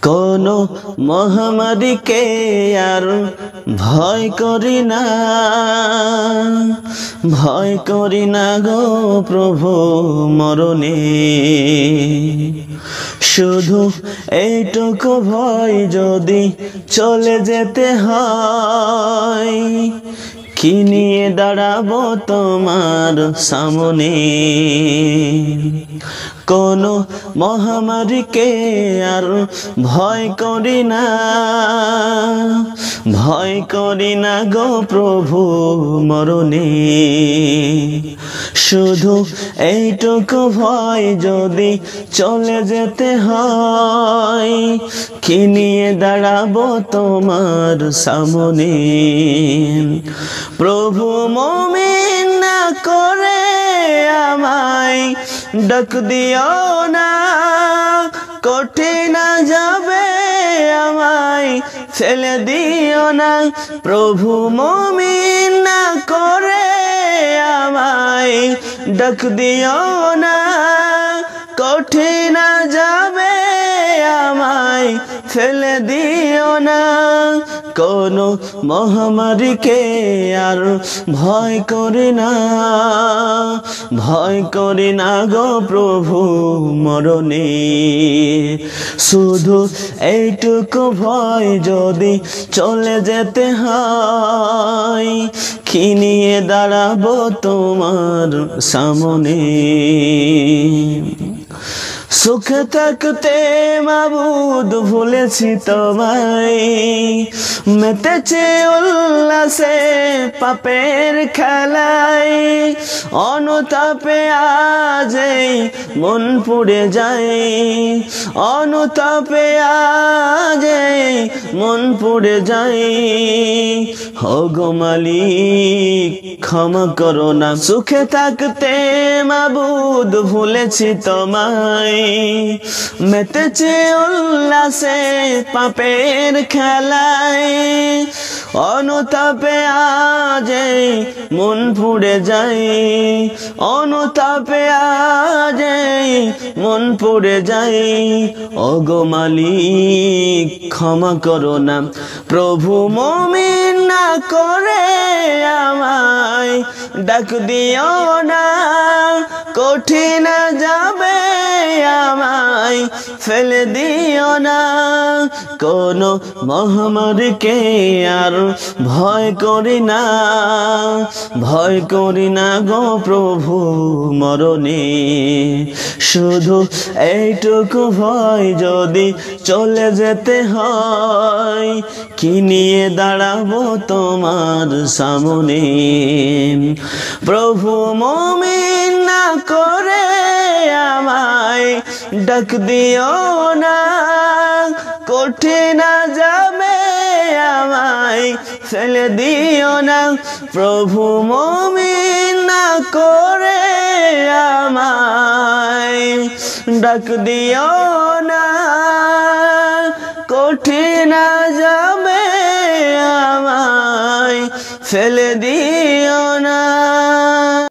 কোনো মহামারীকে আর ভয় করি না, ভয় করি না গো প্রভু মরণে। শুধু এইটুকু ভয় যদি চলে যেতে হয়, কি নিয়ে দাঁড়াবো তোমার সামনে। কোনো মহামারীকে আর ভয় করি না, ভয় করি না গো প্রভু মরণে। শুধু এইটুকু ভয় যদি চলে যেতে হয়, কি নিয়ে দাঁড়াবো তোমার সামনে। প্রভু মুমিন না করে আমায় ডাক দিও না, কঠিন যাবে আমায় ফেলে দিও না। প্রভু মুমিন না করে আমায় ডাক দিও না, কঠিন যাবে আমায় ফেলে দিও না। কোনো মহামারীকে আর ভয় করি না, ভয় করি না গো প্রভু মরণে। শুধু এইটুকু ভয় যদি চলে যেতে হয়, কি নিয়ে দাঁড়াবো তোমার সামনে। সুখে থাকতে মাবুদ ভুলেছি তোমায়, মেতেছে উল্লাসে পাপের খেলায়। অনুতাপে আজ মন পুড়ে যায়, অনুতাপে আজ মন পুড়ে যায়। হো গো মালিক ক্ষমা করো না। সুখে থাকতে মাবুদ ভুলেছি তোমায়, মেতেছে উল্লাসে পাপের খেলায়। অনুতাপে আজ মন পুড়ে যায়, অনুতাপে আজ মন পুড়ে যায়। ওগো মালিক ক্ষমা করো না। প্রভু মুমিন না করে আমায় ডাক দিও না, কঠিন যাবে আমায় ফেলে দিও না। কোনো মহামারীকে আর ভয় করি না, ভয় করি না গো প্রভু মরণে। শুধু এইটুকু ভয় যদি চলে যেতে হয়, কি নিয়ে দাঁড়াবো তোমার সামনে। প্রভু মুমিন না করে আমায় ডাক দিও না, কঠিন যাবে আমায় ফেলে দিও না। প্রভু মুমিন না করে আমায় ডাক দিও না, কঠিন যাবে আমায় ফেলে দিও না।